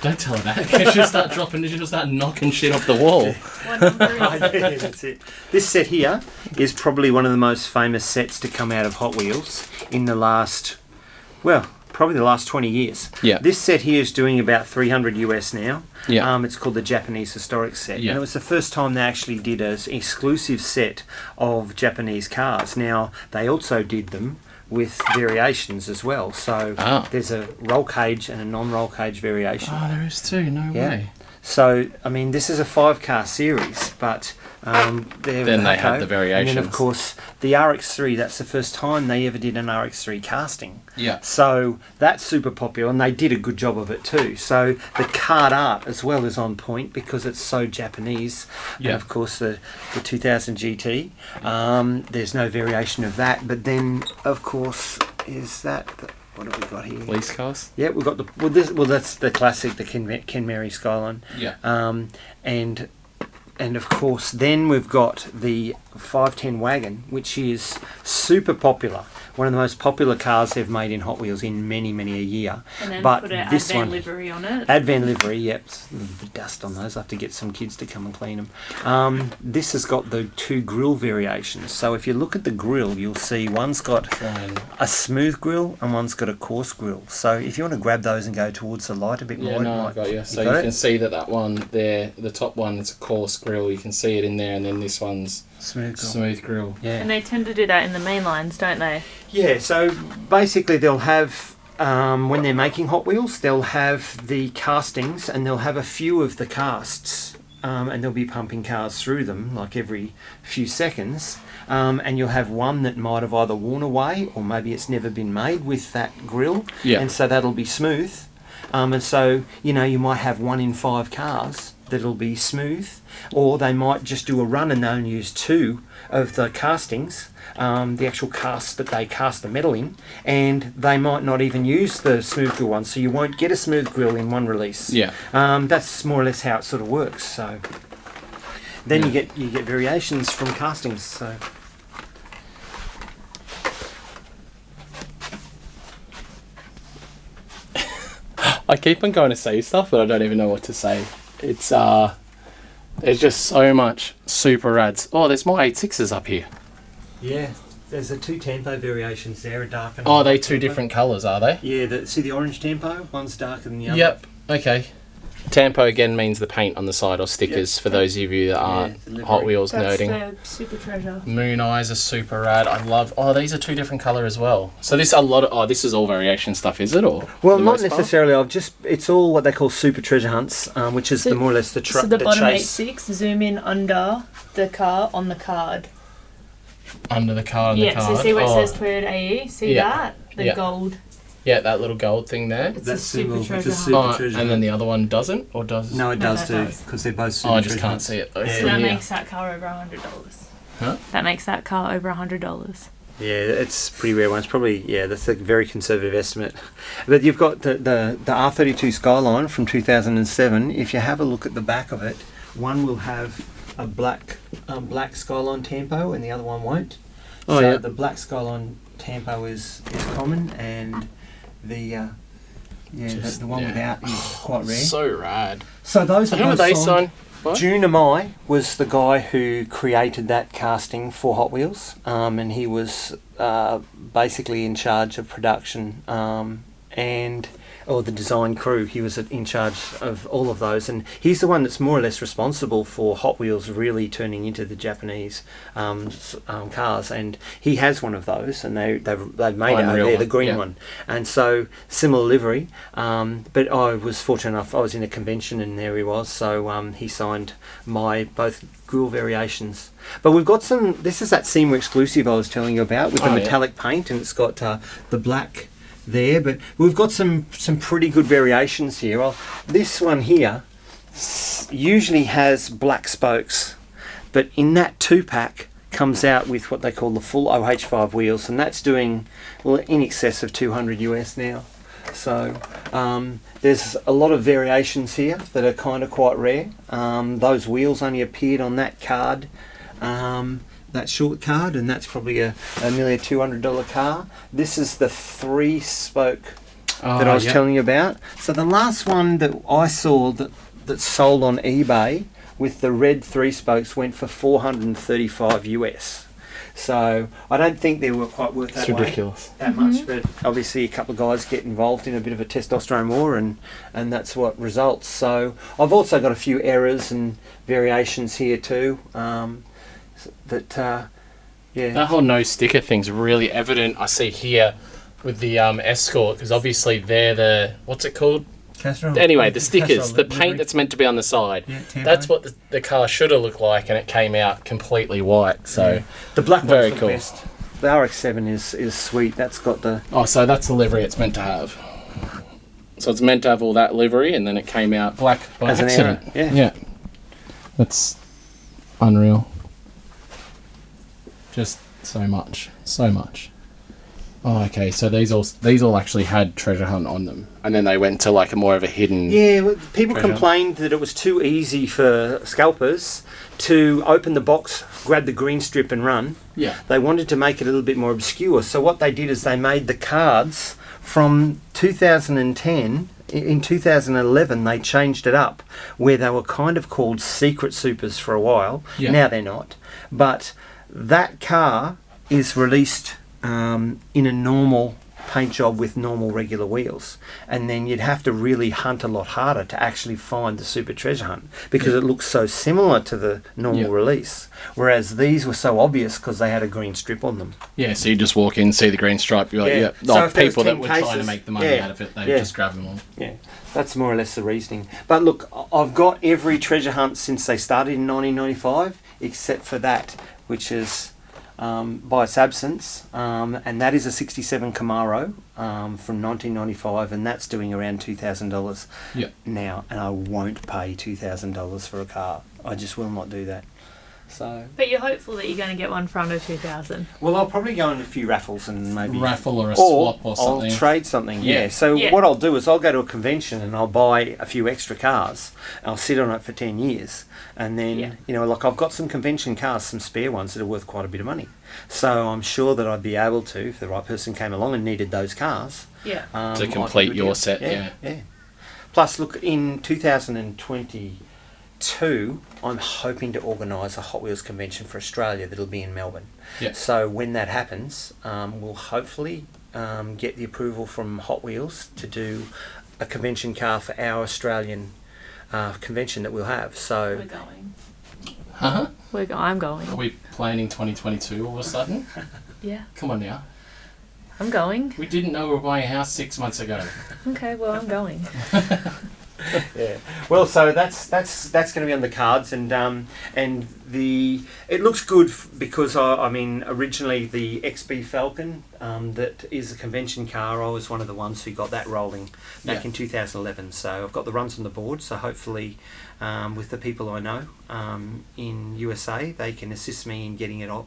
Don't tell her that. She'll start dropping, she'll start knocking shit off the wall. What number is it? Yeah, that's it. This set here is probably one of the most famous sets to come out of Hot Wheels in the last, well, probably the last 20 years. Yeah. This set here is doing about 300 US now. Yeah. It's called the Japanese Historic Set. Yeah. And it was the first time they actually did an exclusive set of Japanese cars. Now, they also did them with variations as well. So there's a roll cage and a non-roll cage variation. Oh, there is too, no Yeah. way. So, I mean, this is a 5-car series, but Then they have the And variations. then, of course, the RX-3, that's the first time they ever did an RX-3 casting. Yeah. So that's super popular, and they did a good job of it too. So the card art as well is on point because it's so Japanese. Yeah. And, of course, the 2000 GT, there's no variation of that. But then, of course, is that... What have we got here? Police cars? Yeah, we've got the that's the classic, the Ken Mary Skyline. Yeah. And of course, then we've got the 510 wagon, which is super popular. One of the most popular cars they've made in Hot Wheels in many a year. And then But put an this Advan one, livery on it. Advan livery, yep. The dust on those. I have to get some kids to come and clean them. This has got the 2 grill variations. So if you look at the grill, you'll see one's got a smooth grill and one's got a coarse grill. So if you want to grab those and go towards the light a bit Yeah, more, no, I got you. So you can see that one there, the top one is a coarse grill. You can see it in there, and then this one's smooth grill. Yeah. And they tend to do that in the main lines, don't they? Yeah, so basically they'll have, when they're making Hot Wheels, they'll have the castings and they'll have a few of the casts and they'll be pumping cars through them like every few seconds. And you'll have one that might have either worn away or maybe it's never been made with that grill. Yeah. And so that'll be smooth. And so, you know, you might have 1 in 5 cars that'll be smooth, or they might just do a run and they'll use 2 of the castings, the actual casts that they cast the metal in, and they might not even use the smooth grill one, so you won't get a smooth grill in one release. Yeah. That's more or less how it sort of works. So then you get variations from castings. So. I keep on going to say stuff, but I don't even know what to say. It's there's just so much super rads. Oh, there's more 86s up here. Yeah, there's the 2 tempo variations there, a dark and Oh, are they light 2 tempo. different colours, are they? Yeah, see the orange tempo? One's darker than the other. Yep. Okay. Tampo again means the paint on the side or stickers for those of you that aren't the livery. Hot Wheels That's nerding. the super treasure. Moon eyes are super rad. I love. Oh, these are 2 different colour as well. So this a lot of. Oh, this is all variation stuff, is it? Or Well, for the not most part? necessarily. It's all what they call super treasure hunts, which is So- more or less the So the bottom chase. 86, zoom in under the car on the card. Under the car on the Yeah, card. so see where it Oh, says Toyota AE? See Yeah. that? The Yeah. gold. yeah, that little gold thing there. It's That's a super symbol, it's a treasure super hunt. Oh, treasure and then hunt. the other one doesn't, or does? No, it No, does that do, does. because they're both super Oh, I just treasure can't hunts. see it. Yeah. So From that here. makes that car over $100. Huh? That makes that car over $100. Yeah, it's a pretty rare one. It's probably, that's a very conservative estimate. But you've got the R32 Skyline from 2007. If you have a look at the back of it, one will have a black Skyline Tempo and the other one won't. Oh, so yeah. the black Skyline Tempo is common, and the Just, the one yeah. without is quite rare. So rad. So those are How are both they, signed. son? by? Junamai was the guy who created that casting for Hot Wheels, and he was basically in charge of production or the design crew. He was in charge of all of those, and he's the one that's more or less responsible for Hot Wheels really turning into the Japanese cars. And he has one of those, and they've made it over there, the green one, and so similar livery. But I was fortunate enough, I was in a convention and there he was, so he signed my both Ghoul variations. But we've got some. This is that SEMA exclusive I was telling you about with the metallic paint, and it's got the black there, but we've got some pretty good variations here. This one here usually has black spokes, but in that 2-pack comes out with what they call the full OH5 wheels, and that's doing in excess of 200 US now. So there's a lot of variations here that are kind of quite rare. Those wheels only appeared on that card, that short card, and that's probably nearly a $200 car. This is the 3-spoke that I was telling you about. So the last one that I saw that sold on eBay with the red 3 spokes went for 435 US. So I don't think they were quite worth that much, but obviously a couple of guys get involved in a bit of a testosterone war, and that's what results. So I've also got a few errors and variations here too. That whole no sticker thing's really evident. I see here with the Escort, because obviously they're the, what's it called? Castrol. Anyway, the stickers, the paint that's meant to be on the side. Yeah, that's what the car should have looked like, and it came out completely white. So the black very one's cool. The best. The RX-7 is sweet. That's got the. Oh, so that's the livery it's meant to have. So it's meant to have all that livery, and then it came out black by as accident. An error. Yeah, that's unreal. Just so much. Oh, okay. So these all actually had treasure hunt on them, and then they went to like a more of a hidden. Yeah, well, people complained that it was too easy for scalpers to open the box, grab the green strip, and run. Yeah. They wanted to make it a little bit more obscure. So what they did is they made the cards from 2010. In 2011, they changed it up, where they were kind of called secret supers for a while. Yeah. Now they're not, but that car is released in a normal paint job with normal regular wheels, and then you'd have to really hunt a lot harder to actually find the super treasure hunt, because it looks so similar to the normal release, whereas these were so obvious because they had a green strip on them. Yeah, so you just walk in, see the green stripe, you're like, So people that were trying to make the money out of it, they just grab them all. Yeah, that's more or less the reasoning. But look, I've got every treasure hunt since they started in 1995, except for that, which is by its absence, and that is a 67 Camaro from 1995, and that's doing around $2,000 now, and I won't pay $2,000 for a car. I just will not do that. So. But you're hopeful that you're going to get one for under 2,000. Well, I'll probably go in a few raffles and maybe raffle or a swap or something. I'll trade something. Yeah. So what I'll do is I'll go to a convention and I'll buy a few extra cars. I'll sit on it for 10 years, and then like I've got some convention cars, some spare ones that are worth quite a bit of money. So I'm sure that I'd be able to, if the right person came along and needed those cars, to complete your set. Yeah. Plus, look, in 2022, I'm hoping to organise a Hot Wheels convention for Australia that'll be in Melbourne. Yeah. So when that happens, we'll hopefully get the approval from Hot Wheels to do a convention car for our Australian convention that we'll have. So we're going. Huh? I'm going. Are we planning 2022 all of a sudden? Yeah. Come on now. I'm going. We didn't know we were buying a house 6 months ago. Okay, well, I'm going. Yeah. Well, so that's going to be on the cards, and it looks good because I mean originally the XB Falcon that is a convention car. I was one of the ones who got that rolling back in 2011. So I've got the runs on the board. So hopefully, with the people I know in USA, they can assist me in getting it up.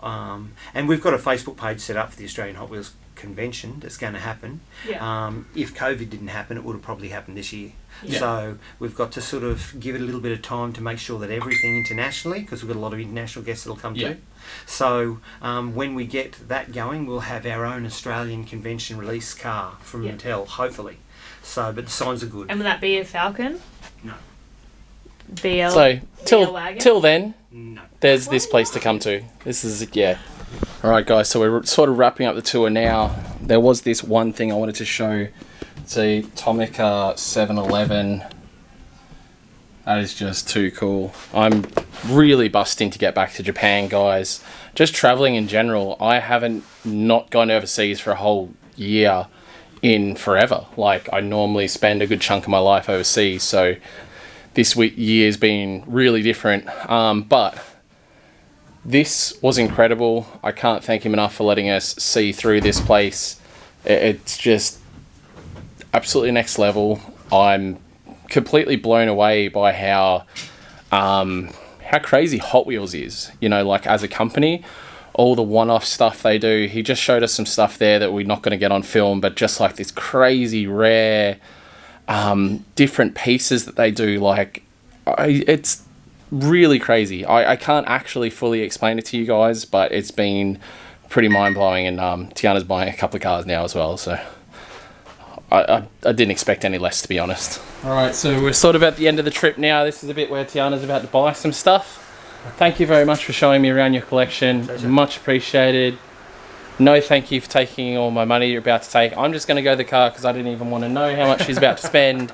And we've got a Facebook page set up for the Australian Hot Wheels convention that's going to happen. If COVID didn't happen, it would have probably happened this year. So we've got to sort of give it a little bit of time to make sure that everything internationally, because we've got a lot of international guests that'll come too. So when we get that going, we'll have our own Australian convention release car from Mattel, hopefully. So, but the signs are good. And will that be a Falcon? No. BL. So wagon? till then, No. there's this place to come to. This is yeah. All right, guys. So we're sort of wrapping up the tour now. There was this one thing I wanted to show. It's a Tomica 711. That is just too cool. I'm really busting to get back to Japan, guys. Just traveling in general. I haven't not gone overseas for a whole year in forever. Like, I normally spend a good chunk of my life overseas, so this year's been really different. But this was incredible. I can't thank him enough for letting us see through this place. It's just absolutely next level. I'm completely blown away by how crazy Hot Wheels is. You know, like, as a company, all the one-off stuff they do. He just showed us some stuff there that we're not going to get on film, but just like this crazy rare different pieces that they do. Like, it's really crazy. I can't actually fully explain it to you guys, but it's been pretty mind-blowing. And Tiana's buying a couple of cars now as well, so I didn't expect any less, to be honest. Alright, so we're sort of at the end of the trip now. This is a bit where Tiana's about to buy some stuff. Thank you very much for showing me around your collection. Pleasure. Much appreciated. No thank you for taking all my money you're about to take. I'm just going to go to the car because I didn't even want to know how much she's about to spend,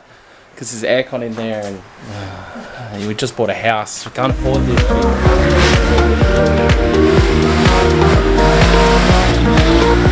because there's aircon in there, and we just bought a house. We can't afford this shit.